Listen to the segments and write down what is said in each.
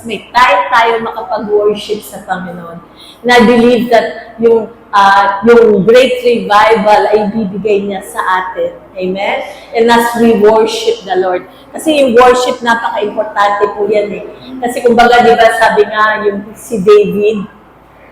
may time tayo makapag-worship sa Panginoon. And I believe that yung great revival ay bibigay niya sa atin. Amen? And as we worship the Lord. Kasi yung worship, napaka-importante po yan eh. Kasi kumbaga, di ba, sabi nga, yung si David,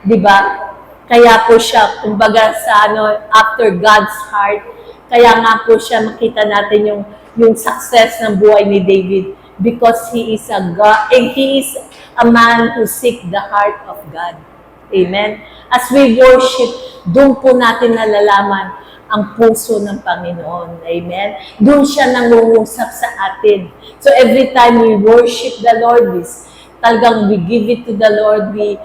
di ba, kaya po siya, kumbaga sa after God's heart, kaya nga po siya makita natin yung success ng buhay ni David because he is a God, and he is a man who seek the heart of God. Amen? As we worship, doon po natin nalalaman ang puso ng Panginoon. Amen? Doon siya nangungusap sa atin. So every time we worship the Lord, talagang we give it to the Lord, we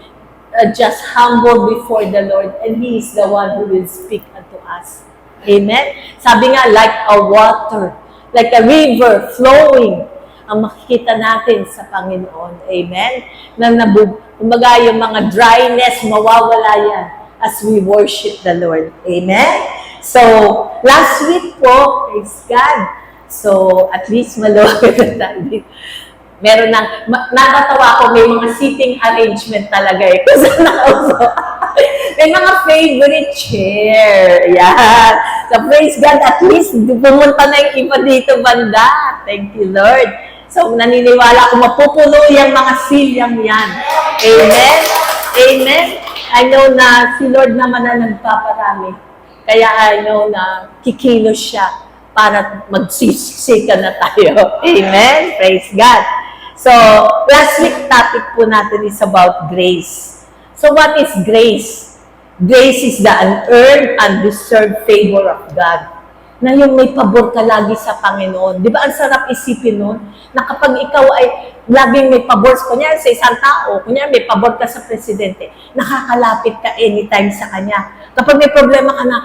just humble before the Lord, and He is the one who will speak unto us. Amen? Sabi nga, like a water, like a river flowing, ang makikita natin sa Panginoon. Amen? Kumbaga, yung mga dryness, mawawala yan as we worship the Lord. Amen? So, last week po, praise God. So, at least maluwag na tayo. Meron nakatawa ko, may mga seating arrangement talaga eh. Kung saan nakaupo. May mga favorite chair. Yan. So, praise God, at least pumunta na yung iba dito banda. Thank you, Lord. So, naniniwala ko, mapupuno yung mga silyang yan. Amen? Amen? I know na si Lord naman na nagpaparami. Kaya I know na kikilos siya para magsisika na tayo. Amen? Praise God. So, last week topic po natin is about grace. So, what is grace? Grace is the unearned, undeserved favor of God. Na yung may pabor ka lagi sa Panginoon. Di ba ang sarap isipin nun? Na kapag ikaw ay laging may pabor, kunyari sa isang tao, kunyari may pabor ka sa presidente, nakakalapit ka anytime sa kanya. Kapag may problema ka na,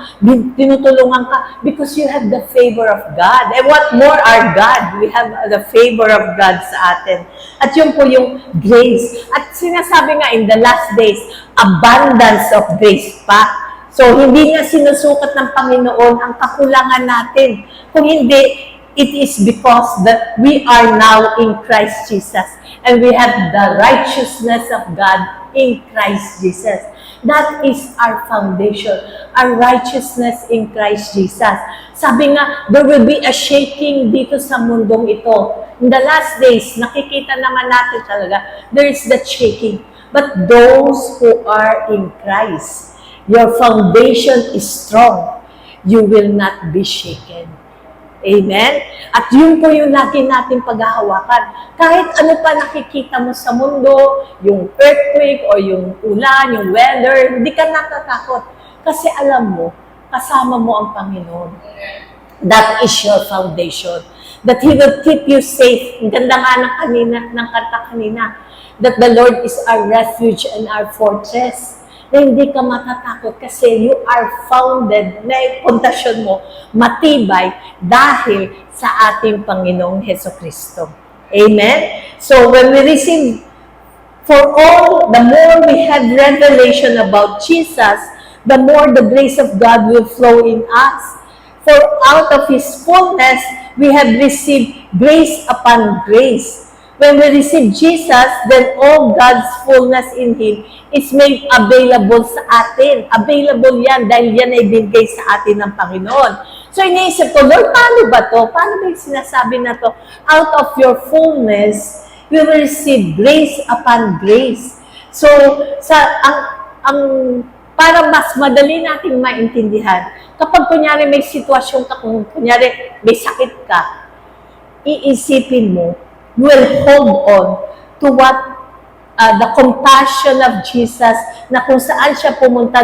tinutulungan ka because you have the favor of God. And what more our God? We have the favor of God sa atin. At yun po yung grace. At sinasabi nga in the last days, abundance of grace pa. So, hindi nga sinusukat ng Panginoon ang kakulangan natin. Kung hindi, it is because that we are now in Christ Jesus. And we have the righteousness of God in Christ Jesus. That is our foundation, our righteousness in Christ Jesus. Sabi nga, there will be a shaking dito sa mundong ito. In the last days, nakikita naman natin talaga, there is that shaking. But those who are in Christ, your foundation is strong. You will not be shaken. Amen? At yun po yung lagi natin paghahawakan. Kahit ano pa nakikita mo sa mundo, yung earthquake or yung ulan, yung weather, hindi ka natatakot. Kasi alam mo, kasama mo ang Panginoon. That is your foundation. That He will keep you safe. Ang ganda nga ng kanta kanina. That the Lord is our refuge and our fortress. Na hindi ka matatakot kasi you are founded, na pundasyon mo, matibay dahil sa ating Panginoong Hesukristo. Amen? So when we receive, for all, the more we have revelation about Jesus, the more the grace of God will flow in us. For out of His fullness, we have received grace upon grace. When we receive Jesus, then all God's fullness in Him is made available sa atin. Available yan dahil yan ay binigay sa atin ng Panginoon. So iniisip ko, Lord, paano ba to? Paano ba yung sinasabi na to? Out of your fullness, we will receive grace upon grace. So, para mas madali nating maintindihan, kapag kunyari may sitwasyon ka, kung kunyari may sakit ka, iisipin mo, will hold on to what the compassion of Jesus, na kung saan siya pumunta,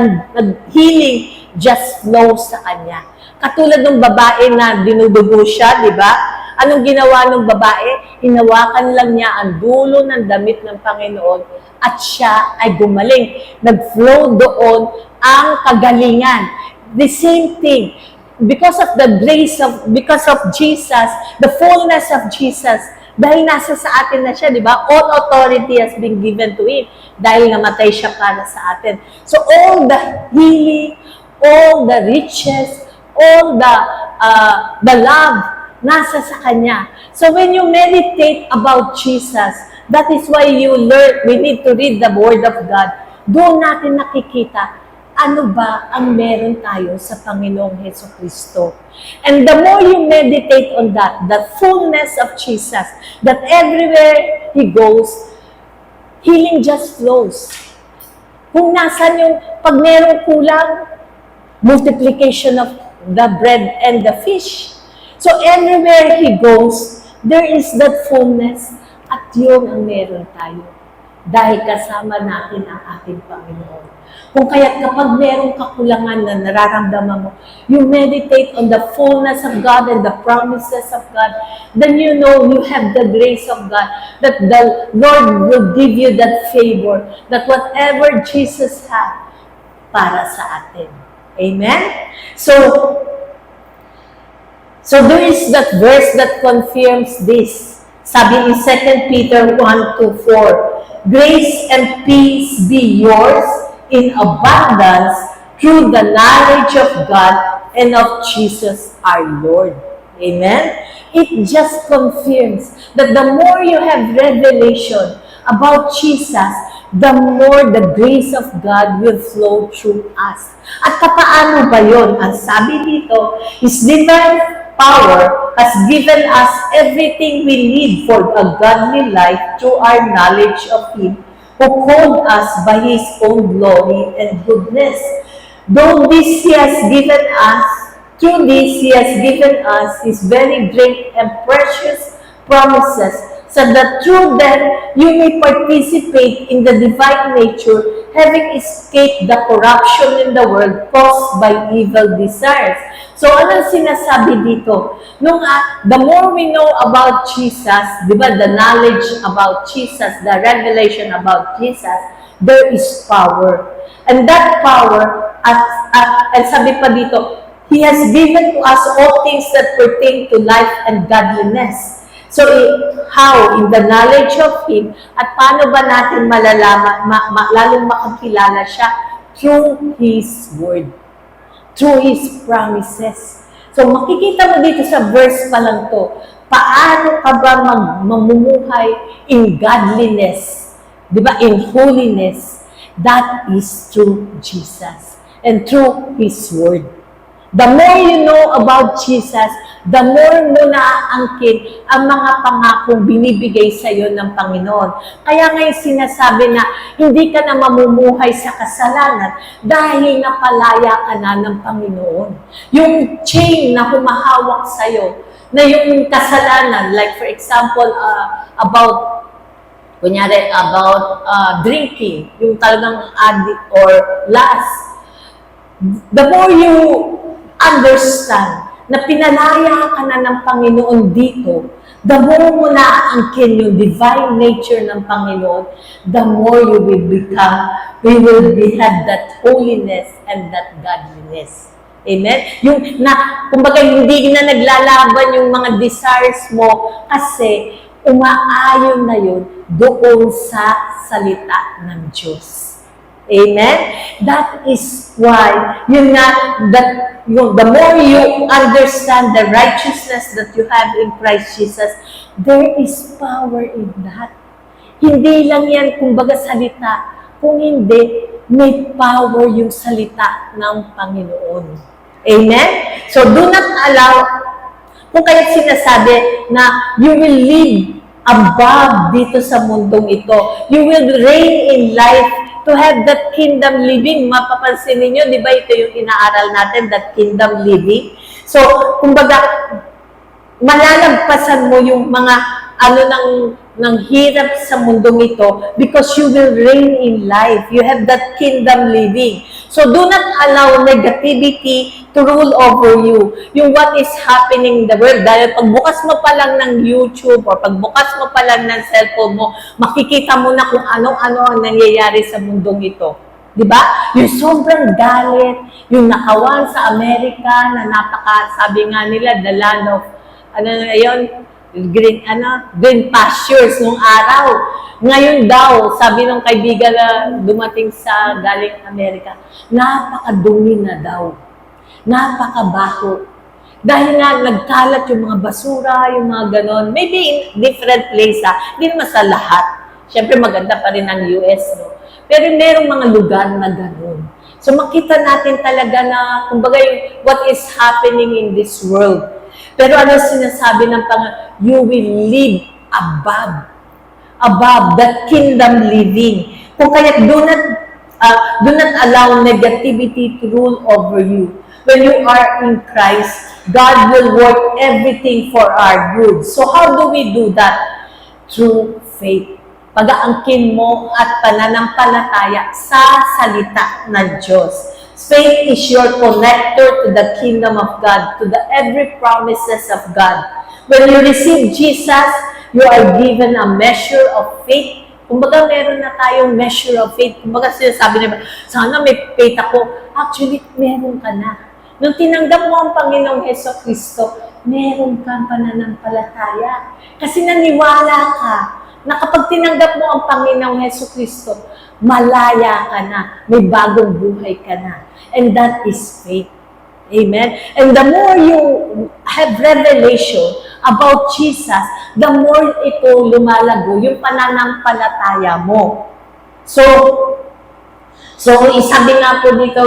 healing just flows sa kanya. Katulad ng babae na dinudugo siya, di ba? Anong ginawa ng babae? Hinawakan lang niya ang dulo ng damit ng Panginoon at siya ay gumaling. Nag-flow doon ang kagalingan. The same thing. Because of the grace because of Jesus, the fullness of Jesus, dahil nasa sa atin na siya, di ba? All authority has been given to Him dahil namatay siya para sa atin. So all the healing, all the riches, all the love, nasa sa Kanya. So when you meditate about Jesus, That is why we need to read the Word of God. Doon natin nakikita ano ba ang meron tayo sa Panginoong Heso Kristo. And the more you meditate on that, the fullness of Jesus, that everywhere He goes, healing just flows. Kung nasan yung, pag merong kulang, multiplication of the bread and the fish. So everywhere He goes, there is that fullness at yun ang meron tayo. Dahil kasama natin ang ating Panginoon. Kung kaya kapag merong kakulangan na nararamdaman mo, you meditate on the fullness of God and the promises of God, then you know you have the grace of God, that the Lord will give you that favor, that whatever Jesus had para sa atin. Amen? So there is that verse that confirms this. Sabi in 2 Peter 1:4, grace and peace be yours in abundance through the knowledge of God and of Jesus our Lord. Amen? It just confirms that the more you have revelation about Jesus, the more the grace of God will flow through us. At kapaano ba yun? Ang sabi dito, His divine power has given us everything we need for a godly life through our knowledge of Him who called us by His own glory and goodness. Through this He has given us His very great and precious promises, so that through them you may participate in the divine nature, having escaped the corruption in the world caused by evil desires. So, anong sinasabi dito? The more we know about Jesus, di ba, the knowledge about Jesus, the revelation about Jesus, there is power. And that power, at sabi pa dito, He has given to us all things that pertain to life and godliness. So, how? In the knowledge of Him, at paano ba natin malalaman, lalong makakilala siya? Through His Word. Through His promises. So, makikita mo dito sa verse pa lang to, paano ka ba mamumuhay in godliness? Di ba? In holiness. That is through Jesus. And through His Word. The more you know about Jesus, the more mo naaangkin ang mga pangakong binibigay sa iyo ng Panginoon. Kaya ngayon sinasabi na hindi ka na mamumuhay sa kasalanan dahil napalaya ka na ng Panginoon. Yung chain na humahawak sa iyo, na yung kasalanan, like for example, about drinking, yung talagang addict or lust, the more you understand na pinalaya ka na ng Panginoon dito, the more mo naaangkin yung divine nature ng Panginoon, the more you will have that holiness and that godliness. Amen? Kumbaga, hindi na naglalaban yung mga desires mo kasi umaayon na yun doon sa salita ng Diyos. Amen? That is why, the more you understand the righteousness that you have in Christ Jesus, there is power in that. Hindi lang yan, kumbaga, salita. Kung hindi, may power yung salita ng Panginoon. Amen? So, do not allow, kung kaya sinasabi na you will live above dito sa mundong ito. You will reign in life to have that kingdom living. Mapapansin ninyo, di ba ito yung inaaral natin, that kingdom living? So, kumbaga, malalagpasan mo yung mga ng hirap sa mundong ito because you will reign in life. You have that kingdom living. So, do not allow negativity to rule over you. Yung what is happening in the world. Dahil pagbukas mo pa lang ng YouTube or pagbukas mo pa lang ng cellphone mo, makikita mo na kung ano-ano ang nangyayari sa mundong ito. Diba? Yung sobrang galit, yung nakawan sa Amerika na sabi nga nila, the land of, green pastures nung araw. Ngayon daw, sabi ng kaibigan na dumating sa galing Amerika, napakadumi na daw. Napakabaho. Dahil nga nagkalat yung mga basura, yung mga ganon. Maybe in different place, hindi naman sa lahat. Siyempre maganda pa rin ang US, no? Pero merong mga lugar na ganon. So makita natin talaga na, kumbaga, what is happening in this world. Pero ano sinasabi ng Panginoon? You will live above that kingdom living. Kung kaya do not allow negativity to rule over you. When you are in Christ, God will work everything for our good. So how do we do that? Through faith. Pag-aangkin mo at pananampalataya sa salita ng Diyos. Faith is your connector to the kingdom of God, to the every promises of God. When you receive Jesus, you are given a measure of faith. Kumbaga, meron na tayong measure of faith. Kumbaga, sinasabi nila, sana may faith ako. Actually, meron ka na. Nung tinanggap mo ang Panginoong Hesukristo, meron kang pananampalataya. Kasi naniwala ka na kapag tinanggap mo ang Panginoong Hesukristo, malaya ka na, may bagong buhay ka na. And that is faith. Amen? And the more you have revelation about Jesus, the more ito lumalago, yung pananampalataya mo. So isabi nga po dito,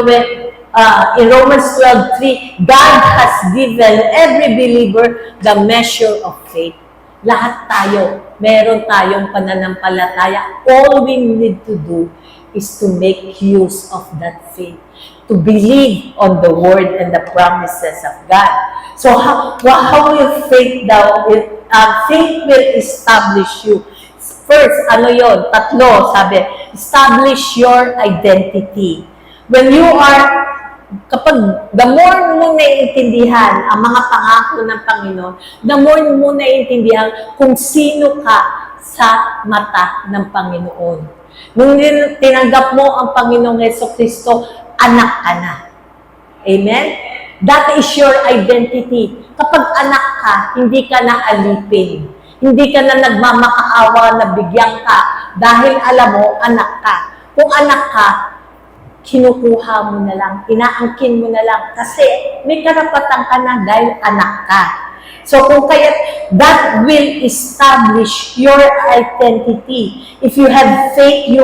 in Romans 12:3, God has given every believer the measure of faith. Lahat tayo, meron tayong pananampalataya. All we need to do is to make use of that faith, to believe on the word and the promises of God. So how will faith faith will establish you. First, ano yon? Tatlo, sabi, establish your identity. When you are, kapag the more mo naiintindihan ang mga pangako ng Panginoon, the more mo naiintindihan kung sino ka sa mata ng Panginoon. Nung tinanggap mo ang Panginoong Hesukristo, anak ka na. Amen? That is your identity. Kapag anak ka, hindi ka na alipin. Hindi ka na nagmamakaawa na bigyan ka dahil alam mo, anak ka. Kung anak ka, kinukuha mo na lang, inaangkin mo na lang kasi may karapatan ka na dahil anak ka. So kung kaya, that will establish your identity. If you have faith, you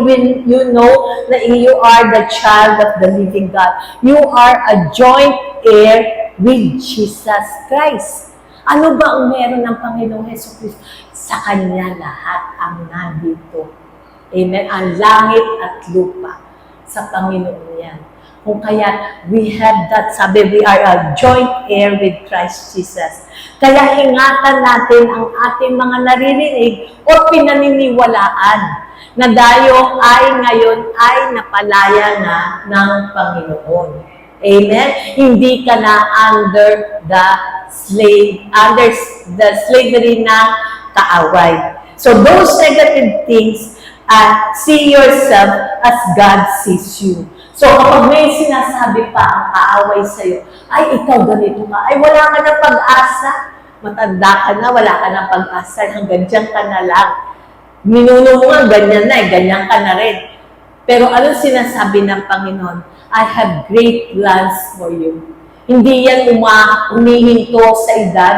know that you are the child of the living God. You are a joint heir with Jesus Christ. Ano ba ang meron ng Panginoong Hesukristo? Sa Kanya lahat ang nandito. Amen? Ang langit at lupa. Sa Panginoon yan. Kung kaya, we have that, sabi, we are a joint heir with Christ Jesus. Kaya ingatan natin ang ating mga naririnig o pinaniniwalaan na tayo ay ngayon ay napalaya na ng Panginoon. Amen? Hindi ka na under the slavery na kaaway. So those negative things, see yourself as God sees you. So kapag may sinasabi pa ang kaaway sa'yo, ay ikaw ganito ka, ay wala ka ng pag-asa, matanda ka na, wala ka ng pag-asa, hanggang dyan ka na lang. Minuno mo nga, ganyan na ganyan ka na rin. Pero anong sinasabi ng Panginoon? I have great plans for you. Hindi yan umihinto sa edad.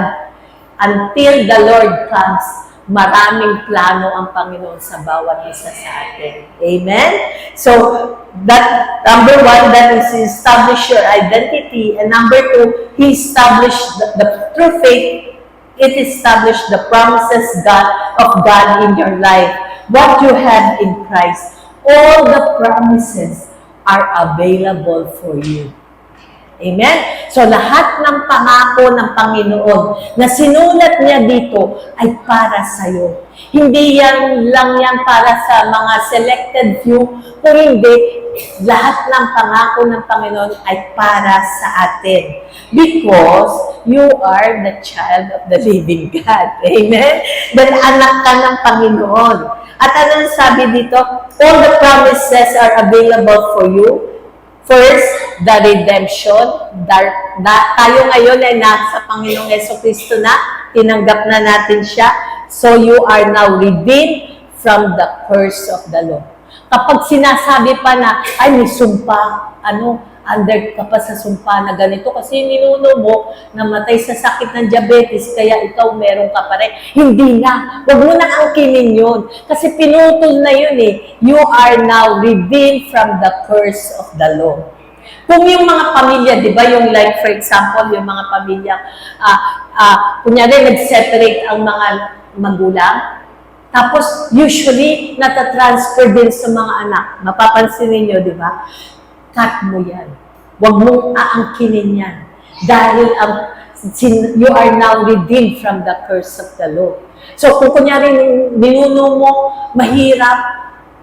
Until the Lord comes, maraming plano ang Panginoon sa bawat isa sa atin. Amen? So, that number one, that is establish your identity. And number two, He established through faith, it established the promises of God in your life. What you have in Christ, all the promises are available for you. Amen? So, lahat ng pangako ng Panginoon na sinulat niya dito ay para sa'yo. Hindi lang yan para sa mga selected few, kung hindi, lahat ng pangako ng Panginoon ay para sa atin. Because you are the child of the living God. Amen? Dahil anak ka ng Panginoon. At anong sabi dito? All the promises are available for you. First, the redemption. Tayo ngayon ay nasa Panginoong Hesukristo na. Tinanggap na natin siya. So you are now redeemed from the curse of the law. Kapag sinasabi pa na, ay may sumpa, under ka pa sa sumpa na ganito kasi ninuno mo namatay sa sakit ng diabetes, kaya ikaw meron ka pa rin. Hindi na. Huwag mo na angkinin yun. Kasi pinutol na yun eh. You are now redeemed from the curse of the law. Kung yung mga pamilya, di ba, yung like for example, yung mga pamilya, kunyari nag-separate ang mga magulang, tapos usually natatransfer din sa mga anak. Mapapansin ninyo, di ba? Cut mo yan. Huwag mong aangkinin yan. Dahil you are now redeemed from the curse of the law. So kung kunyari ninuno mo, mahirap,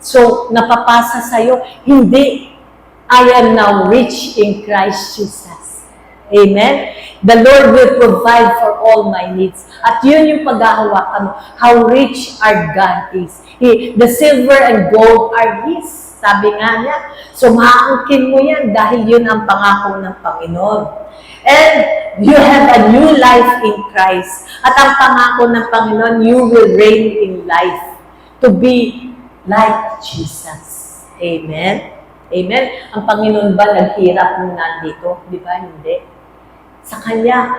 so napapasa sa'yo, hindi. I am now rich in Christ Jesus. Amen? The Lord will provide for all my needs. At yun yung paghahawakan mo. How rich our God is. The silver and gold are His. Sabi nga niya. So maangkin mo yan dahil yun ang pangako ng Panginoon. And you have a new life in Christ. At ang pangako ng Panginoon, you will reign in life to be like Jesus. Amen? Amen? Ang Panginoon ba naghirap nung nandito? Di ba? Hindi. Sa Kanya,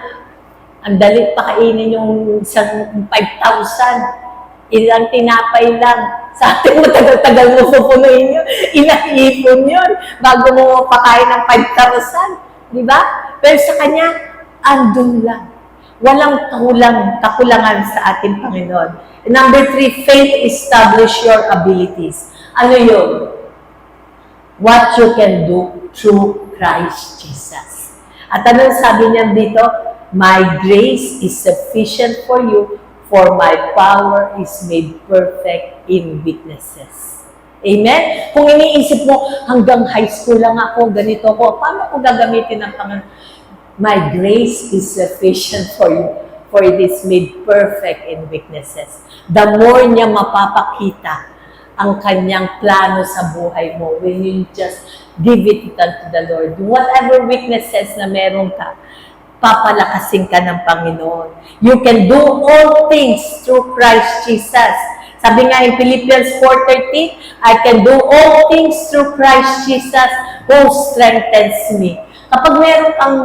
ang dalit pakainin yung isang 5,000. Ilang tinapay lang. Sa atin, matagal-tagal mo pupunuin yun. Inaipon yun bago mo pakain ng 5,000. Di ba? Pero sa Kanya, andun lang. Walang kakulangan sa ating Panginoon. And number 3, faith establish your abilities. Ano yun? What you can do through Christ Jesus. At anong sabi niya dito? My grace is sufficient for you, for my power is made perfect in weaknesses. Amen? Kung iniisip mo, hanggang high school lang ako, ganito ko, paano ko gagamitin ang Panginoon? My grace is sufficient for you, for it is made perfect in weaknesses. The more niya mapapakita ang kanyang plano sa buhay mo when you just give it unto the Lord. Whatever weaknesses na meron ka, papalakasin ka ng Panginoon. You can do all things through Christ Jesus. Sabi nga in Philippians 4:13, I can do all things through Christ Jesus who strengthens me. Kapag meron kang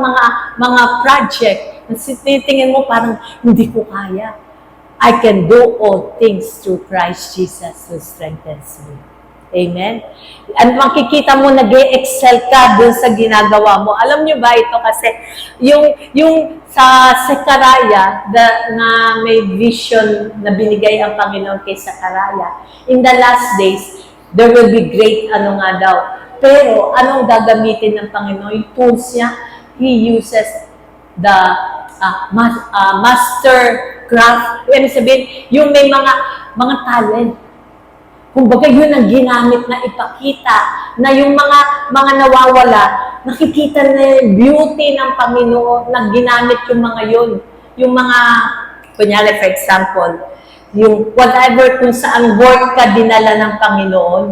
mga project, titingin mo parang hindi ko kaya. I can do all things through Christ Jesus who strengthens me. Amen? At makikita mo, nag-excel ka dun sa ginagawa mo. Alam nyo ba ito kasi, yung sa Zechariah, na may vision na binigay ang Panginoon kay Zechariah, in the last days, there will be great ano nga daw. Pero, anong gagamitin ng Panginoon? Yung tools niya, He uses the master craft. Ibig sabihin, yung may mga talent. Kumbaga, yun ang ginamit na ipakita na yung mga nawawala, nakikita na yung beauty ng Panginoon na ginamit yung mga yun. Yung mga, kunyari for example, yung whatever kung saan work ka dinala ng Panginoon,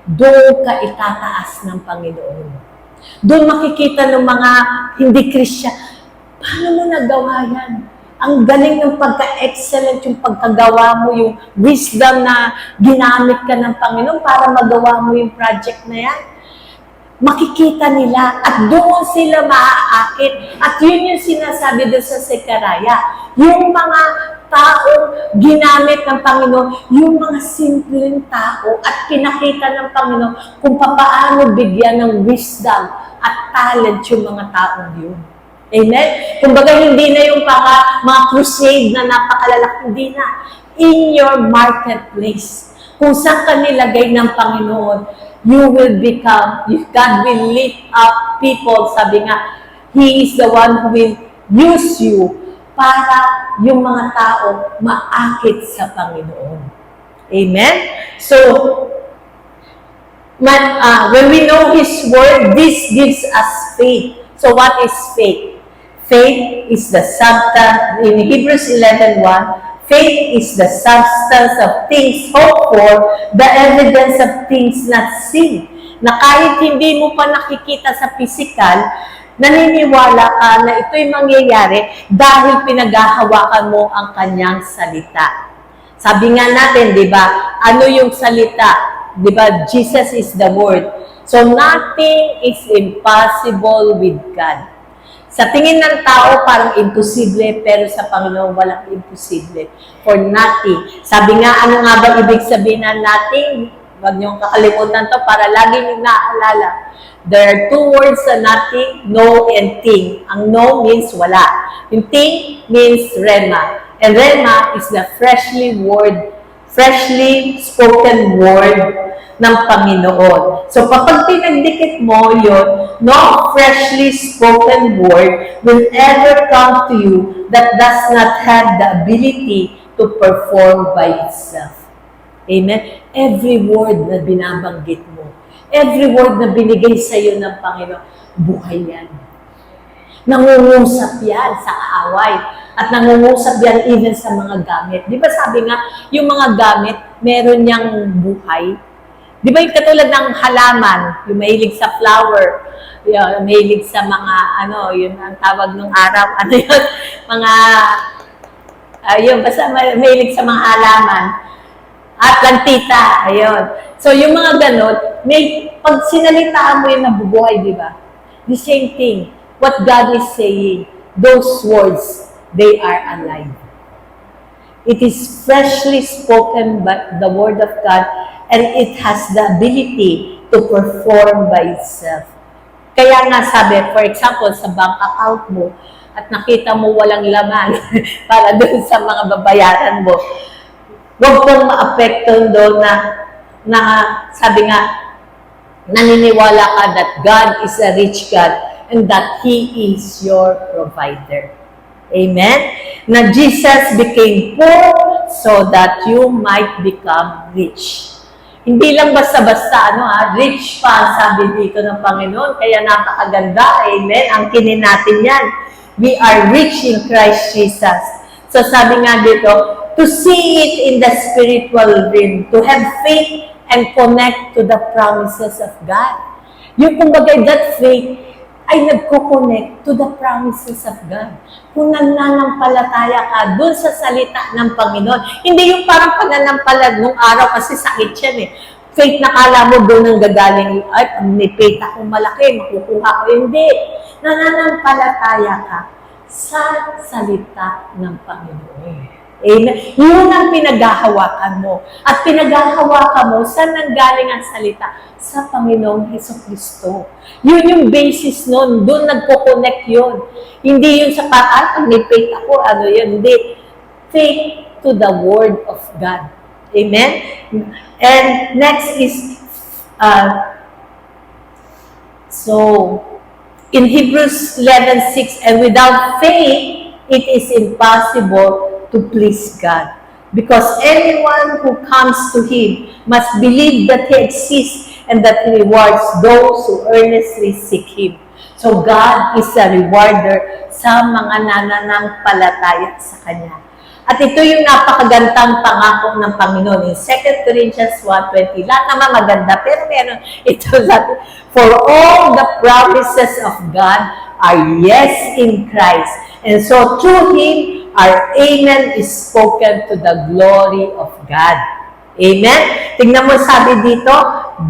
doon ka itataas ng Panginoon. Doon makikita ng mga hindi Christian, paano mo nagawa yan? Ang galing ng pagka-excellent yung pagkagawa mo, yung wisdom na ginamit ka ng Panginoon para magawa mo yung project na yan. Makikita nila at doon sila maaakit. At yun yung sinasabi doon sa Zechariah. Yung mga taong ginamit ng Panginoon, yung mga simpleng tao at pinakita ng Panginoon kung paano bigyan ng wisdom at talent yung mga taong yun. Amen? Kumbaga, hindi na yung mga crusade na napakalalaki, hindi na. In your marketplace, kung saan ka nilagay ng Panginoon, you will become, God will lift up people, sabi nga, He is the one who will use you para yung mga tao maakit sa Panginoon. Amen? So, when we know His Word, this gives us faith. So, what is faith? Faith is the substance, in Hebrews 11:1, faith is the substance of things hoped for, the evidence of things not seen. Na kahit hindi mo pa nakikita sa physical, naniniwala ka na ito'y mangyayari dahil pinaghahawakan mo ang kanyang salita. Sabi nga natin, di ba, ano yung salita? Di ba, Jesus is the Word. So nothing is impossible with God. Sa tingin ng tao, parang imposible, pero sa Panginoon, walang imposible. For nothing. Sabi nga, ano nga ba ibig sabihin na nothing? Huwag niyong kakalimutan to para lagi niyong naaalala. There are two words sa nothing, no and thing. Ang no means wala. Yung thing means rema. And rema is the freshly spoken word ng Panginoon. So, kapag pinagdikit mo yun, no freshly spoken word will ever come to you that does not have the ability to perform by itself. Amen? Every word na binabanggit mo, every word na binigay sa iyo ng Panginoon, buhay yan. Nangungusap yan sa kaaway. At nangungusap yan even sa mga gamit. Di ba sabi nga, yung mga gamit, meron niyang buhay. Di ba yung katulad ng halaman, yung mahilig sa flower, yung mahilig sa mga, yun ang tawag nung araw, yun, mga, yun, basta mahilig sa mga halaman. Atlantita, ayun. So, yung mga ganun, pag sinalitaan mo yung nabubuhay, di ba? The same thing. What God is saying, those words, they are alive. It is freshly spoken by the Word of God, and it has the ability to perform by itself. Kaya nga sabi, for example, sa bank account mo, at nakita mo walang laman para doon sa mga babayaran mo, huwag kong maapekto doon na sabi nga, naniniwala ka that God is a rich God and that He is your provider. Amen? Na Jesus became poor so that you might become rich. Hindi lang basta-basta, rich pa, sabi dito ng Panginoon, kaya napakaganda, amen, ang kinin natin yan. We are rich in Christ Jesus. So sabi nga dito, to see it in the spiritual realm, to have faith and connect to the promises of God. Yung kumbaga, that faith ay nagko-connect to the promises of God. Kung nananampalataya ka dun sa salita ng Panginoon. Hindi yung parang pananampalataya nung araw kasi sakit yan eh. Faith na kala mo doon ang gagaling, ay, may faith akong malaki, makukuha ko. Hindi. Nananampalataya ka sa salita ng Panginoon. Amen. Yun ang pinaghahawakan mo. At pinaghahawakan mo, saan nanggaling ang salita? Sa Panginoong Hesukristo. Yun yung basis nun. Doon nagko-connect yun. Hindi yun sa pag may faith ako, yun. Hindi. Faith to the Word of God. Amen? And next is, in Hebrews 11:6, and without faith, it is impossible to please God. Because anyone who comes to Him must believe that He exists and that He rewards those who earnestly seek Him. So God is a rewarder sa mga nananampalataya sa Kanya. At ito yung napakagandang pangako ng Panginoon. In 2 Corinthians 1:20, lahat naman maganda, pero meron ito sabi, for all the promises of God are yes in Christ. And so through Him, our amen is spoken to the glory of God. Amen? Tingnan mo sabi dito,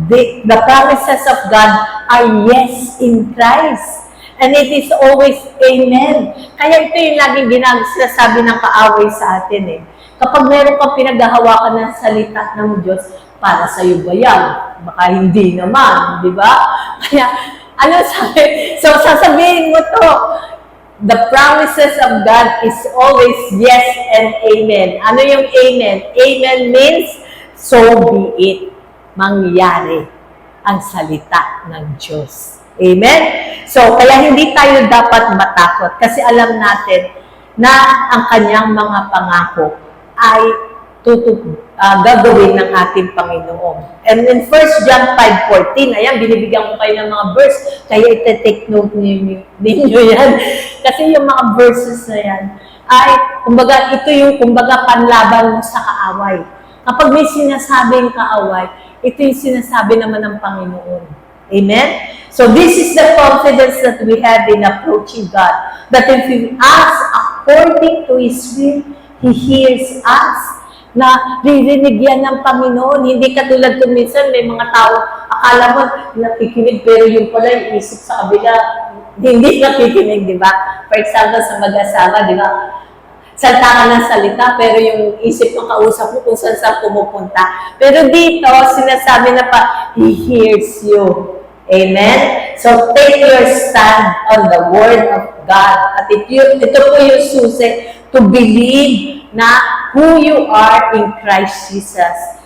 the promises of God are yes in Christ. And it is always amen. Kaya ito yung laging sinasabi ng kaaway sa atin eh. Kapag meron kang pinaghahawakan ng salita ng Diyos, para sa iyo ba yan? Baka hindi naman, di ba? Kaya, sabi? So, sasabihin mo to, the promises of God is always yes and amen. Ano yung amen? Amen means, so be it. Mangyari ang salita ng Diyos. Amen? So, kaya hindi tayo dapat matakot kasi alam natin na ang kanyang mga pangako ay gagawin ng ating Panginoon. And in 1 John 5:14, ayan, binibigyan ko kayo ng mga verse, kaya ite-take note ninyo yan. Kasi yung mga verses na yan, ay, kumbaga, ito yung, panlaban mo sa kaaway. Kapag may sinasabing kaaway, ito yung sinasabi naman ng Panginoon. Amen? So this is the confidence that we have in approaching God. That if we ask according to His will, He hears us. Na ririnig yan ng Panginoon. Hindi katulad kung minsan may mga tao, akala mo nakikinig, pero yung pala yung isip sa kabila, hindi nakikinig, di ba? For example, sa mag-asawa, di ba? Salita ka ng salita, pero yung isip ng kausap mo kung saan pumupunta. Pero dito, sinasabi na pa, He hears you. Amen? So, take your stand on the Word of God. At ito po yung susi to believe na who you are in Christ Jesus.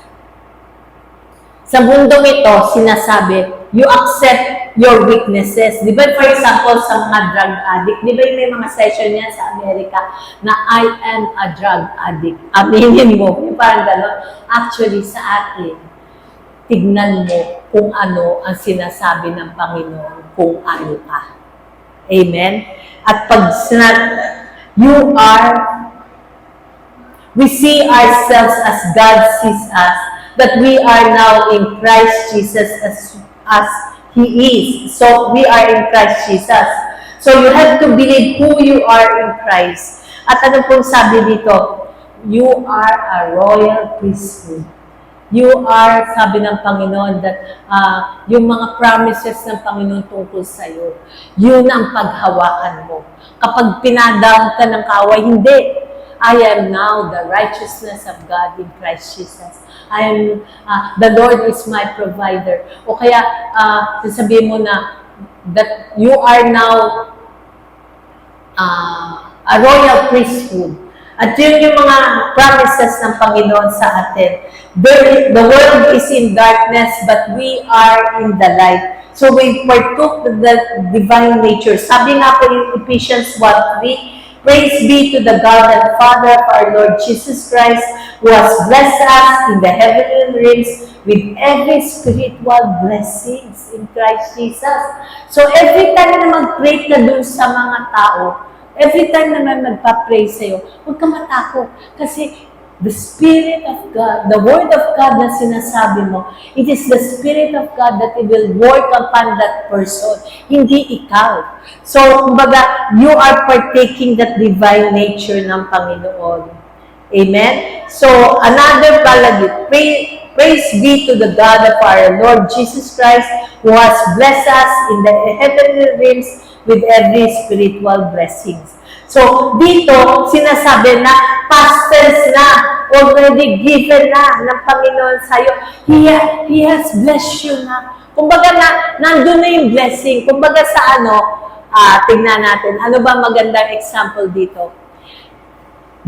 Sa mundong ito, sinasabi, you accept your weaknesses. Di ba, for example, sa mga drug addict, di ba may mga session yan sa Amerika na I am a drug addict. Aminin mo. Yung parang gano'n. Actually, sa atin, tignan mo kung ano ang sinasabi ng Panginoon kung ano ka. Amen? At pag we see ourselves as God sees us, that we are now in Christ Jesus as He is. So, we are in Christ Jesus. So, you have to believe who you are in Christ. At ano pong sabi dito? You are a royal priesthood. You are, sabi ng Panginoon, that yung mga promises ng Panginoon tungkol sa iyo, yun ang paghawakan mo. Kapag pinadaon ka ng kaway, hindi. I am now the righteousness of God in Christ Jesus. I am, the Lord is my provider. O kaya, sasabihin mo na, that you are now a royal priesthood. At yun yung mga promises ng Panginoon sa atin. The world is in darkness, but we are in the light. So we partook the divine nature. Sabi nga po in Ephesians 1:3, praise be to the God and Father of our Lord Jesus Christ, who has blessed us in the heavenly realms with every spiritual blessings in Christ Jesus. So every time na mag-pray ka dun sa mga tao, every time na magpa-pray sa'yo, huwag ka matakot. Kasi the Spirit of God, the Word of God na sinasabi mo, it is the Spirit of God that will work upon that person, hindi ikaw. So, kumbaga, you are partaking that divine nature ng Panginoon. Amen? So, another palagi, praise be to the God of our Lord Jesus Christ, who has blessed us in the heavenly realms with every spiritual blessings. So, dito, sinasabi na, past tense na, already given na ng Panginoon sa'yo. He has blessed you na. Kumbaga nandun na yung blessing. Kumbaga sa tignan natin, ano ba magandang example dito?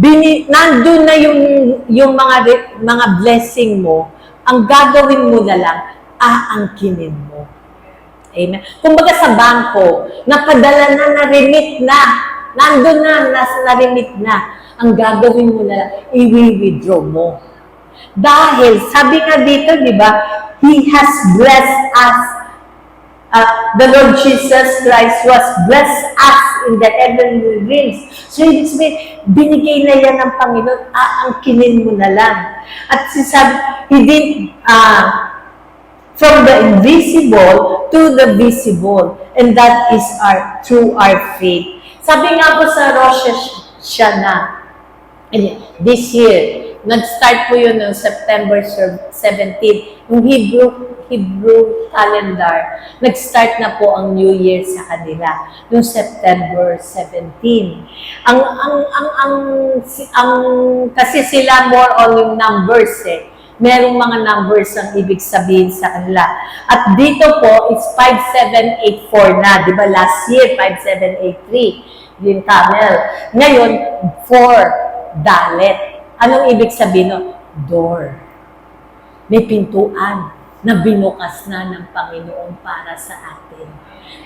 Nandun na yung mga blessing mo, ang gagawin mo na lang, aangkinin mo. Amen. Kumbaga sa bangko, napadala na, na-remit na, nandun na, na-remit na. Ang gagawin mo na, i-withdraw mo. Dahil, sabi nga dito, di ba, He has blessed us. The Lord Jesus Christ was blessed us in the heavenly realms. So, ibig sabihin, binigay na yan ng Panginoon, aangkinin mo na lang. At sabi, He did, from the invisible to the visible. And that is through our faith. Sabi nga po sa Rosh Hashanah, this year, nag-start po yun noong September 17. Yung Hebrew calendar, nag-start na po ang New Year sa kanila noong September 17. Kasi sila more on yung numbers Merong mga numbers ang ibig sabihin sa kanila. At dito po, it's 5784 na. Di ba last year, 5783. Yung camel. Ngayon, 4. Dalet. Anong ibig sabihin nun? Door. May pintuan na binukas na ng Panginoon para sa atin.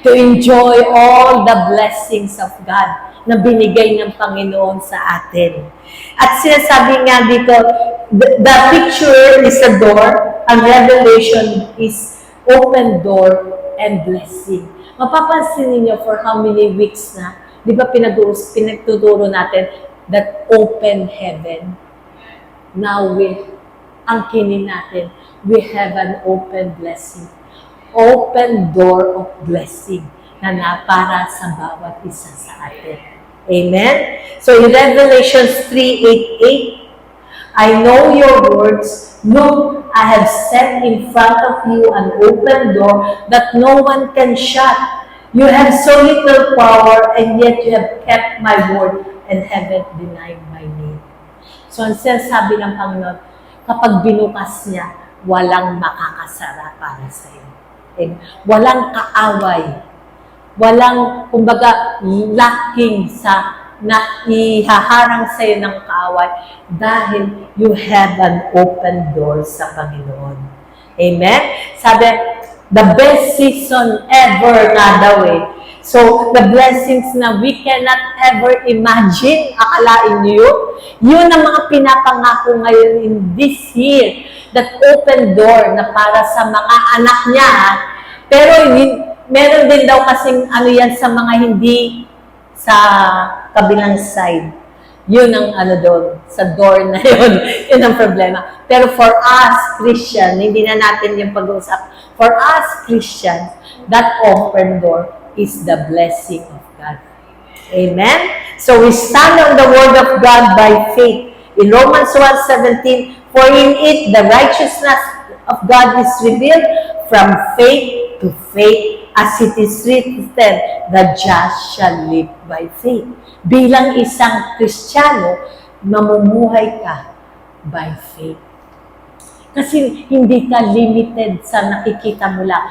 To enjoy all the blessings of God na binigay ng Panginoon sa atin. At sinasabi nga dito, the picture is a door, and revelation is open door and blessing. Mapapansin niyo for how many weeks na, di ba pinagtuturo natin, that open heaven. Now angkinin natin, we have an open blessing. Open door of blessing na para sa bawat isa sa atin. Amen? So in Revelation 3:8, I know your works, no I have set in front of you an open door that no one can shut. You have so little power, and yet you have kept my word and haven't denied my name. So, ang sinasabi ng Panginoon, kapag binukas niya, walang makakasara para sa iyo. And walang kaaway. Walang, kumbaga, lacking sa na ihaharang sa iyo ng kaaway dahil you have an open door sa Panginoon. Amen? Sabi, the best season ever nga daw eh. So, the blessings na we cannot ever imagine, akalain niyo, yun ang mga pinapangako ngayon in this year. That open door na para sa mga anak niya. Pero meron din daw kasing ano yan sa mga hindi sa kabilang side. Yun ang ano doon, sa door na yun. Yun ang problema. Pero for us, Christian, hindi na natin yung pag-uusap. For us, Christians, that open door is the blessing of God. Amen? So we stand on the word of God by faith. In Romans 1:17, for in it the righteousness of God is revealed from faith to faith, as it is written, the just shall live by faith. Bilang isang Kristiyano, mamumuhay ka by faith. Kasi hindi ka limited sa nakikita mo lang.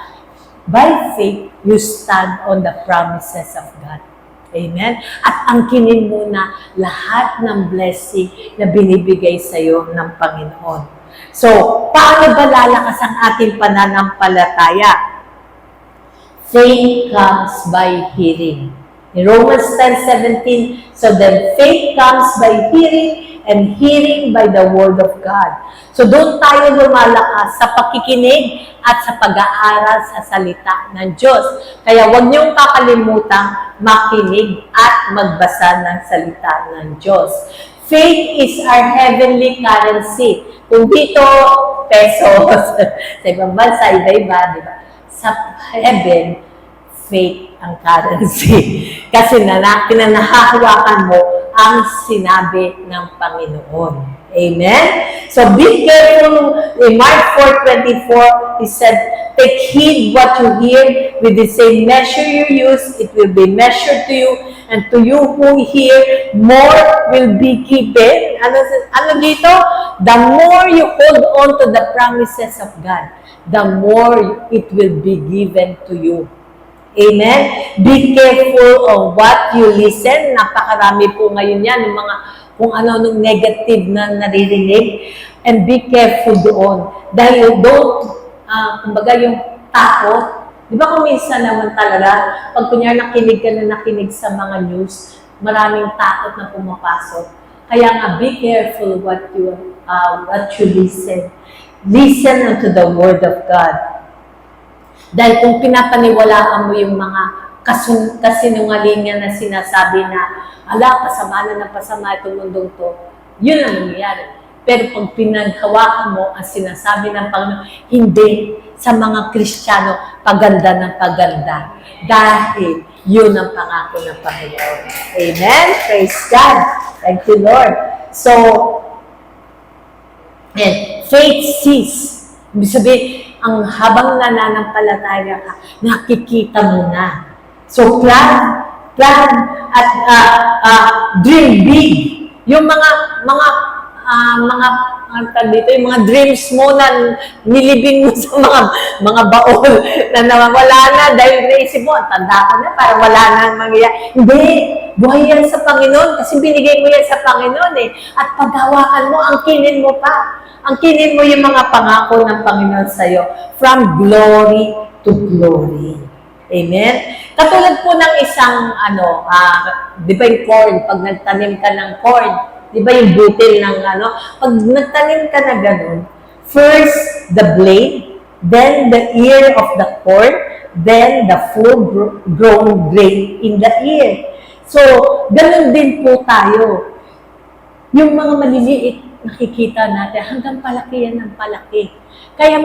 By faith, you stand on the promises of God. Amen? At angkinin mo na lahat ng blessing na binibigay sa iyo ng Panginoon. So, paano ba lalakas ang ating pananampalataya? Faith comes by hearing. In Romans 10:17, so then faith comes by hearing, and hearing by the word of God. So doon tayo lumalakas sa pakikinig at sa pag-aaral sa salita ng Diyos. Kaya huwag niyong kakalimutang makinig at magbasa ng salita ng Diyos. Faith is our heavenly currency. Kung dito, pesos. Sa ibang bansa, iba-iba, di ba? Sa heaven, faith ang currency. Kasi pinanahahawakan mo ang sinabi ng Panginoon. Amen? So be careful. In Mark 4:24, he said, take heed what you hear. With the same measure you use, it will be measured to you. And to you who hear, more will be given. Ano dito? The more you hold on to the promises of God, the more it will be given to you. Amen? Be careful of what you listen. Napakarami po ngayon yan, yung mga kung ano-anong negative na naririnig. And be careful doon. Dahil kumbaga yung takot, di ba kung minsan naman talaga, pag kunyari nakinig ka na nakinig sa mga news, maraming takot na pumapasok. Kaya nga, be careful what you listen. Listen unto the word of God. Dahil kung pinapaniwalaan mo yung mga kasinungalingan na sinasabi na, ala, pasama na ng pasama itong mundong to, yun ang nangyayari. Pero pag pinaghawakan mo ang sinasabi ng Panginoon, hindi sa mga Kristiyano, paganda ng paganda. Dahil yun ang pangako ng Panginoon. Amen? Praise God. Thank you, Lord. So, faith sees. Ibig sabihin, ang habang nananampalataya ka, nakikita mo na. So, plan at dream big. Yung dito, yung mga dreams mo na nilibing mo sa mga baon na nawawala na dahil naisip mo, tanda ka na, parang wala na mangyayari. Hindi, buhay yan sa Panginoon kasi binigay mo yan sa Panginoon eh. At paghawakan mo, angkinin mo pa. Angkinin mo yung mga pangako ng Panginoon sa'yo from glory to glory. Amen? Katulad po ng isang, di ba yung corn, pag nagtanim ka ng corn, di ba yung butil ng pag nagtanim ka na ganun, first the blade, then the ear of the corn, then the full-grown grain in the ear. So, ganun din po tayo. Yung mga maliliit, nakikita natin, hanggang palaki yan ng palaki. Kaya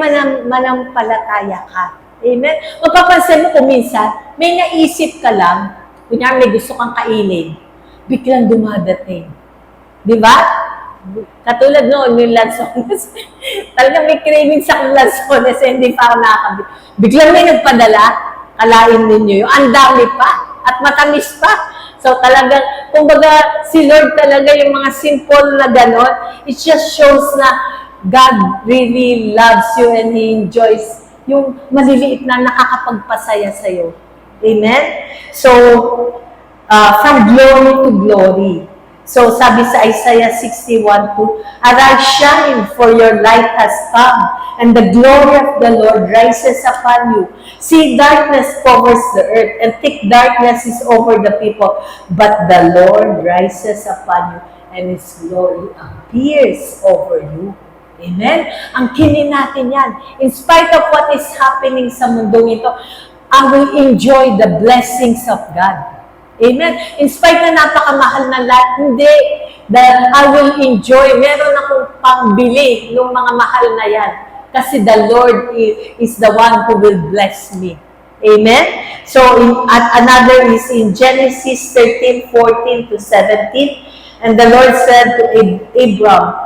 manampalataya ka. Amen? Mapapansin mo kung minsan, may naisip ka lang, kunyari may gusto kang kainin, biglang dumadating. Di ba? Katulad noon, yung lansones. Talagang may craving sa lansones, hindi pa ako nakakabit. Biglang may nagpadala, kalain ninyo yun. Ang dami pa, at matamis pa. So talagang, kumbaga, si Lord talaga yung mga simple na ganon, it just shows na God really loves you and He enjoys yung maliliit na nakakapagpasaya sa'yo. Amen? So, from glory to glory. So, sabi sa Isaiah 61:2, "Arise, shine, for your light has come, and the glory of the Lord rises upon you. See, darkness covers the earth, and thick darkness is over the people, but the Lord rises upon you, and His glory appears over you." Amen? Ang kinin natin yan. In spite of what is happening sa mundong ito, I will enjoy the blessings of God. Amen? In spite na napakamahal na lahat, hindi. That I will enjoy. Meron akong pangbili ng mga mahal na yan. Kasi the Lord is the one who will bless me. Amen? So, another is in Genesis 13:14-17. And the Lord said to Abram,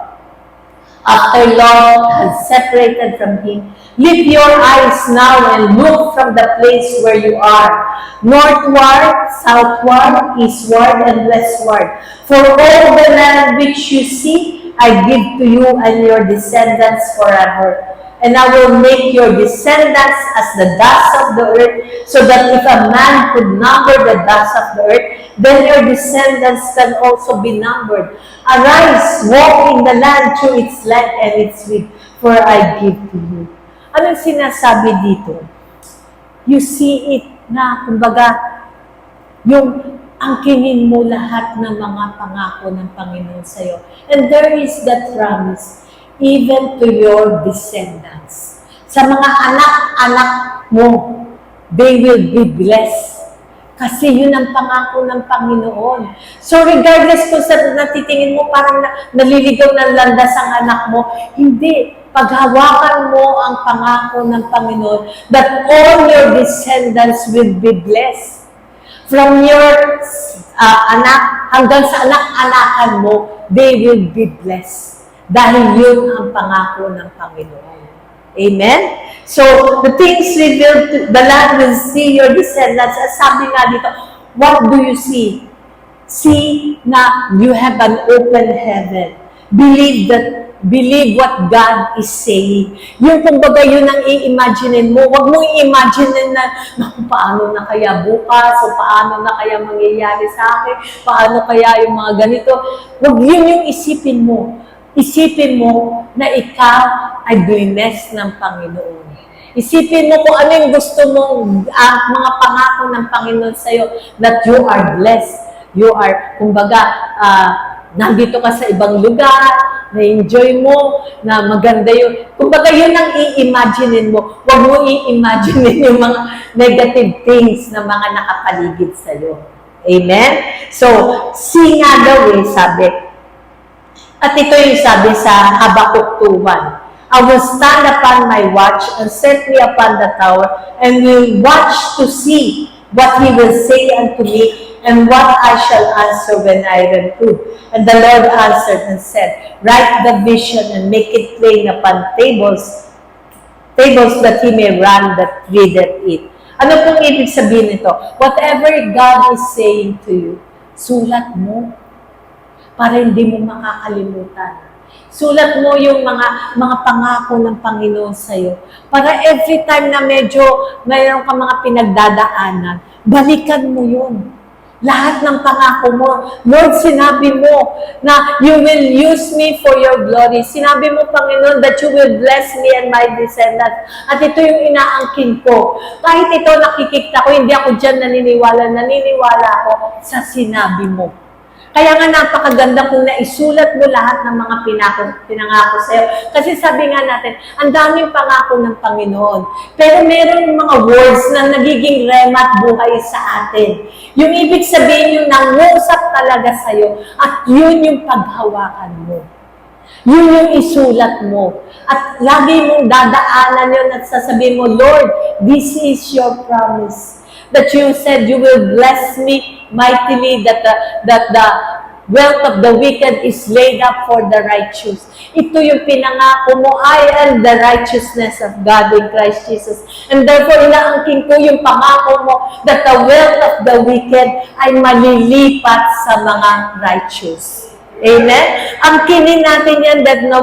after Lot had separated from him, "Lift your eyes now and look from the place where you are, northward, southward, eastward, and westward. For all the land which you see, I give to you and your descendants forever. And I will make your descendants as the dust of the earth, so that if a man could number the dust of the earth, then your descendants can also be numbered. Arise, walk in the land through its length and its width, for I give to you." Anong sinasabi dito? You see it na, kumbaga, yung angkinin mo lahat ng mga pangako ng Panginoon sa'yo. And there is that promise, even to your descendants. Sa mga anak-anak mo, they will be blessed. Kasi yun ang pangako ng Panginoon. So regardless kung sa natitingin mo parang naliligaw ng landas ang anak mo, hindi. Paghawakan mo ang pangako ng Panginoon that all your descendants will be blessed. From your anak hanggang sa anak-anakan mo, they will be blessed. Dahil yun ang pangako ng Panginoon. Amen? So, the things revealed, the land will see your descendants. Sabi nga dito, what do you see? See na you have an open heaven. Believe what God is saying. Yung kumbaga yun ang i-imaginein mo. Huwag mong i-imaginein na, paano na kaya bukas, o paano na kaya mangyayari sa akin, paano kaya yung mga ganito. Huwag yun yung isipin mo. Isipin mo na ikaw ay blessed ng Panginoon. Isipin mo kung ano yung gusto mong mga pangako ng Panginoon sa'yo, that you are blessed. You are, kumbaga, nandito ka sa ibang lugar, na-enjoy mo, na maganda yun. Kumbaga, yun ang i-imaginein mo. Huwag mo i-imaginein yung mga negative things na mga nakapaligid sa'yo. Amen? So, see nga daw sabi. At ito yung sabi sa Habakkuk 2:1. "I will stand upon my watch and set me upon the tower, and will watch to see what he will say unto me, and what I shall answer when I reprove." And the Lord answered and said, "Write the vision and make it plain upon tables, that he may run that readeth it." Ano pong ibig sabihin nito? Whatever God is saying to you, sulat mo para hindi mo makakalimutan. Sulat mo yung mga pangako ng Panginoon sa'yo. Para every time na medyo mayroon ka mga pinagdadaanan, balikan mo yun. Lahat ng pangako mo. Lord, sinabi mo na you will use me for your glory. Sinabi mo, Panginoon, that you will bless me and my descendants. At ito yung inaangkin ko. Kahit ito nakikita ko, hindi ako dyan naniniwala. Naniniwala ako sa sinabi mo. Kaya nga napakaganda kung naisulat mo lahat ng mga pinangako sa'yo. Kasi sabi nga natin, ang daming pangako ng Panginoon. Pero meron mga words na nagiging rema at buhay sa atin. Yung ibig sabihin yung nangusap talaga sa'yo at yun yung paghawakan mo. Yun yung isulat mo. At lagi mong dadaanan yun at sasabihin mo, Lord, this is your promise. That you said you will bless me mightily, that the wealth of the wicked is laid up for the righteous. Ito yung pinangako mo, I am the righteousness of God in Christ Jesus. And therefore, inaangking ko yung pangako mo that the wealth of the wicked ay malilipat sa mga righteous. Amen? Angkinin natin yan that no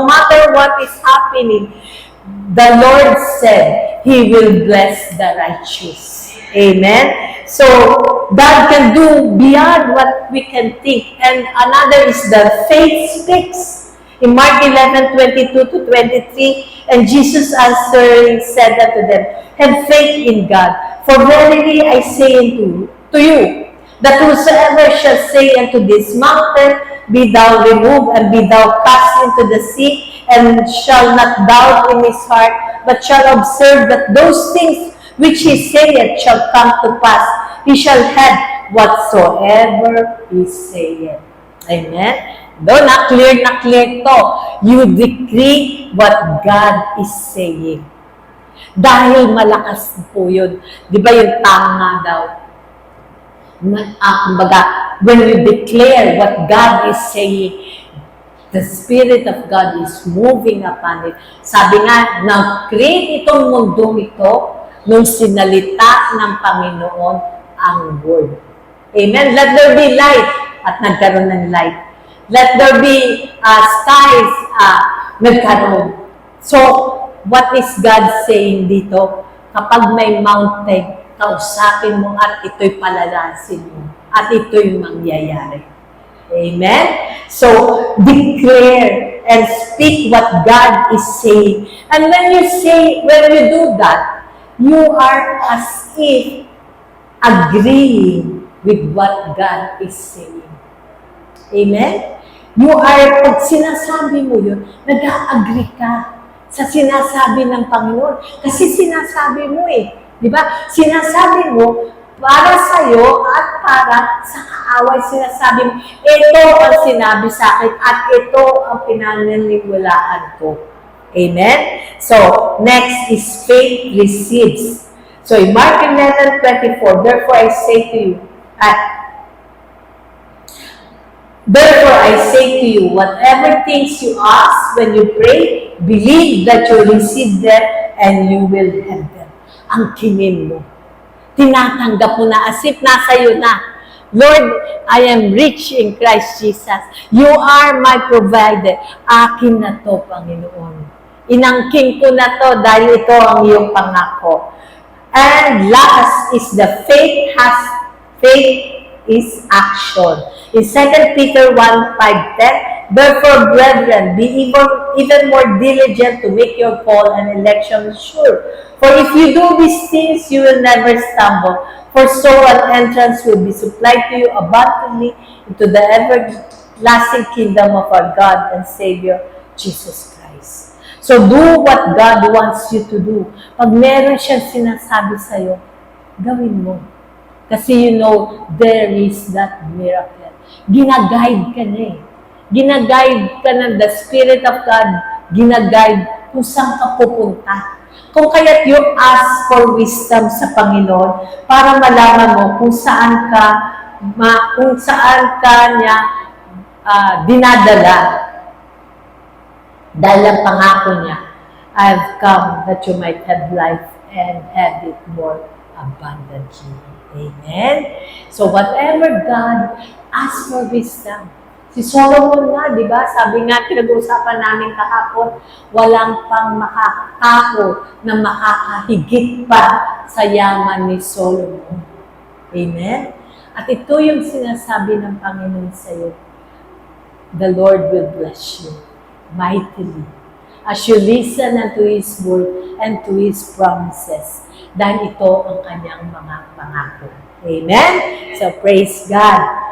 matter what is happening, the Lord said, He will bless the righteous. Amen? So, God can do beyond what we can think. And another is the faith speaks. In Mark 11:22-23, and Jesus answering said unto them, have faith in God. For verily I say unto you, that whosoever shall say unto this mountain, be thou removed, and be thou cast into the sea, and shall not doubt in his heart, but shall observe that those things which he saith shall come to pass, he shall have whatsoever he saith. Amen? Doon, na-clear to. You decree what God is saying. Dahil malakas po yun. Di ba yung tanga daw? Kumbaga, when you declare what God is saying, the Spirit of God is moving upon it. Sabi nga, na-create itong mundong ito nung sinalita ng Panginoon ang Word. Amen? Let there be light. At nagkaroon ng light. Let there be skies, nagkaroon. So, what is God saying dito? Kapag may mountain, kausapin mo at ito'y palalasin mo. At ito'y mangyayari. Amen? So, declare and speak what God is saying. And when you do that, you are as if agreeing with what God is saying. Amen? You are, pag sinasabi mo yun, nag-a-agree ka sa sinasabi ng Panginoon. Kasi sinasabi mo di ba? Sinasabi mo para sa'yo at para sa kaaway. Sinasabi mo, ito ang sinabi sa akin at ito ang pinaniniwalaan ko. Amen? So, next is faith receives. So, in Mark 11:24, therefore I say to you, therefore, I say to you, whatever things you ask when you pray, believe that you receive them and you will have them. Ang kinin mo. Tinatanggap mo na as if nasa iyo na. Lord, I am rich in Christ Jesus. You are my provider. Akin na to, Panginoon. Inangkin ko na to dahil ito ang iyong pangako. And last is the faith is action. In 2 Peter 1:5-10, therefore, brethren, be even more diligent to make your call and election sure. For if you do these things, you will never stumble. For so an entrance will be supplied to you abundantly into the everlasting kingdom of our God and Savior, Jesus Christ. So do what God wants you to do. Pag meron siyang sinasabi sa'yo, gawin mo. Kasi you know, there is that miracle. Ginaguide ka na Ginaguide ka ng the Spirit of God. Ginaguide kung saan ka pupunta. Kung kaya't you ask for wisdom sa Panginoon para malaman mo kung saan ka niya dinadala. Dahil ang pangako niya, I have come that you might have life and have it more abundantly. Amen? So whatever God asks for wisdom. Si Solomon nga, di ba? Sabi nga, pinag-uusapan namin kahapon, walang pang makakako na makakahigit pa sa yaman ni Solomon. Amen? At ito yung sinasabi ng Panginoon sa iyo. The Lord will bless you mightily as you listen unto His word and to His promises. Dahil ito ang kanyang mga pangako. Amen? So, praise God.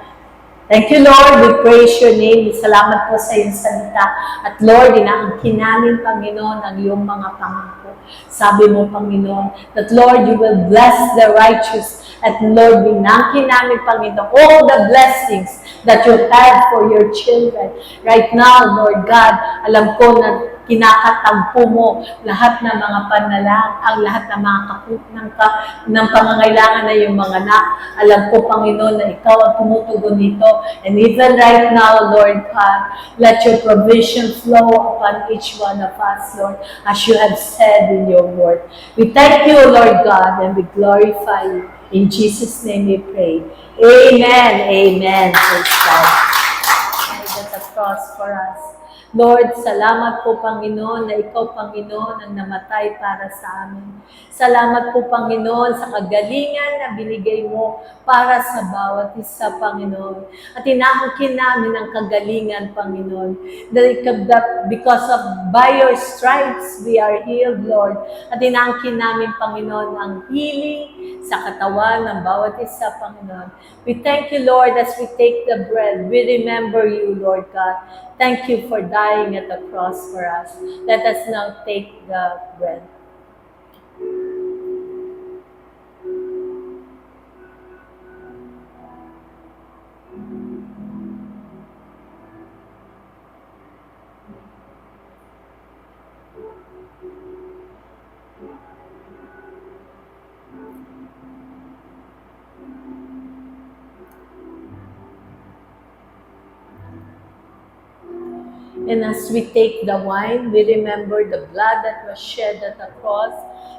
Thank you, Lord. We praise your name. Salamat po sa iyong salita. At Lord, inaangkin namin, Panginoon, ang iyong mga pangako. Sabi mo, Panginoon, that Lord, you will bless the righteous. At Lord, inaangkin namin, Panginoon, all the blessings that you have for your children. Right now, Lord God, alam ko na kinakatagpo mo lahat ng mga panalang, ang lahat ng mga ng pangangailangan na yung mga anak. Alam ko, Panginoon, na ikaw ang tumutugon dito. And even right now, Lord God, let your provision flow upon each one of us, Lord, as you have said in your word. We thank you, Lord God, and we glorify you. In Jesus' name we pray. Amen. Amen. Praise God. That's a cross for us. Lord, salamat po, Panginoon, na ikaw, Panginoon, ang namatay para sa amin. Salamat po, Panginoon, sa kagalingan na binigay mo para sa bawat isa, Panginoon. At inaangkin namin ang kagalingan, Panginoon. That because of by your stripes, we are healed, Lord. At inaangkin namin, Panginoon, ang healing sa katawan ng bawat isa, Panginoon. We thank you, Lord, as we take the bread. We remember you, Lord God. Thank you for dying at the cross for us. Let us now take the bread. And as we take the wine, we remember the blood that was shed at the cross.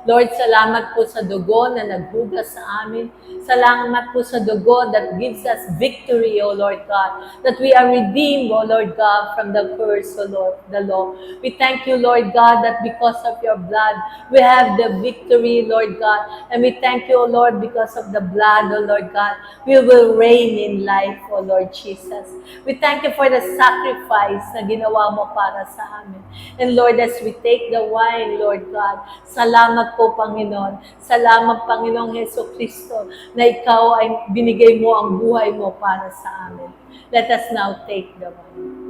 Lord, salamat po sa dugo na naghugas sa amin. Salamat po sa dugo that gives us victory, O Lord God. That we are redeemed, O Lord God, from the curse, O Lord, the law. We thank you, Lord God, that because of your blood, we have the victory, Lord God. And we thank you, O Lord, because of the blood, O Lord God, we will reign in life, O Lord Jesus. We thank you for the sacrifice na ginawa mo para sa amin. And Lord, as we take the wine, Lord God, salamat po, Panginoon. Salamat, Panginoong Hesus Kristo, na ikaw ay binigay mo ang buhay mo para sa amin. Let us now take the wine.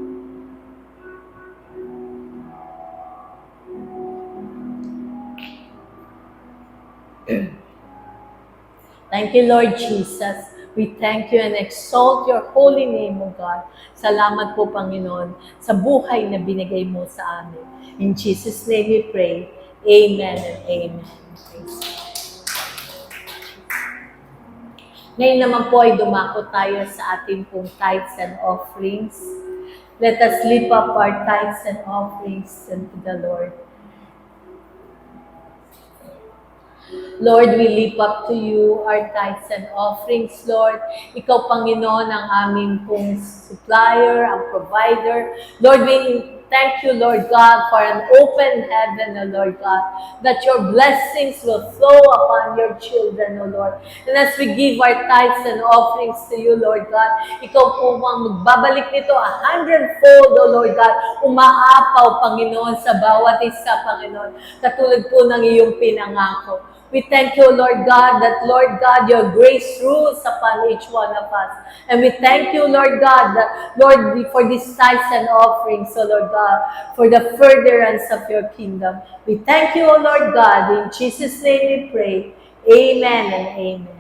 Thank you, Lord Jesus. We thank you and exalt your holy name, O God. Salamat po, Panginoon, sa buhay na binigay mo sa amin. In Jesus' name we pray. Amen and amen. Ngayon naman po ay dumako tayo sa ating pong tithes and offerings. Let us lift up our tithes and offerings unto the Lord. Lord, we lift up to you our tithes and offerings, Lord. Ikaw, Panginoon, ang aming pong supplier, ang provider. Lord, we thank you, Lord God, for an open heaven, O Lord God, that your blessings will flow upon your children, O Lord. And as we give our tithes and offerings to you, Lord God, ikaw po ang magbabalik nito 100-fold, O Lord God, umaapaw, Panginoon, sa bawat isa, Panginoon, katulad po ng iyong pinangako. We thank you, Lord God, that, Lord God, your grace rules upon each one of us. And we thank you, Lord God, that, Lord, for these tithes and offerings, so Lord God, for the furtherance of your kingdom. We thank you, O Lord God. In Jesus' name we pray. Amen and amen.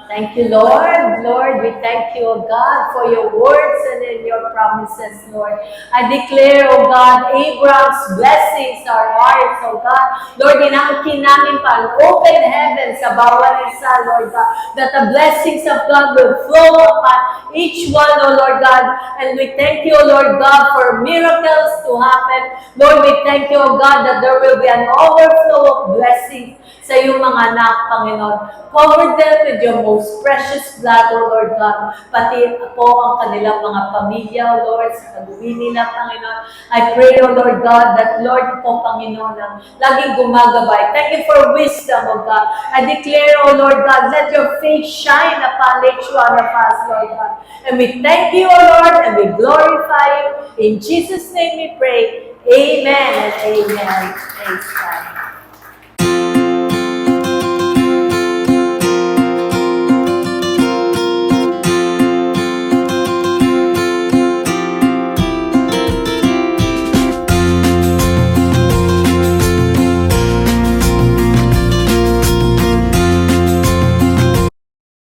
Thank you, Lord. Lord, we thank you, O God, for your words and in your promises, Lord. I declare, O God, Abraham's blessings are ours, O God. Lord, inaangkin namin pa ang open heaven sa bawat isa, Lord God, that the blessings of God will flow upon each one, O Lord God. And we thank you, O Lord God, for miracles to happen. Lord, we thank you, O God, that there will be an overflow of blessings sa iyong mga anak, Panginoon. Cover them with your most precious blood, O Lord God. Pati po ang kanilang mga pamilya, O Lord, sa pag-uwi nila, Panginoon. I pray, O Lord God, that Lord po, Panginoon, ang laging gumagabay. Thank you for wisdom, O God. I declare, O Lord God, let your face shine upon each one of us, Lord God. And we thank you, O Lord, and we glorify you. In Jesus' name we pray. Amen and amen. Praise God.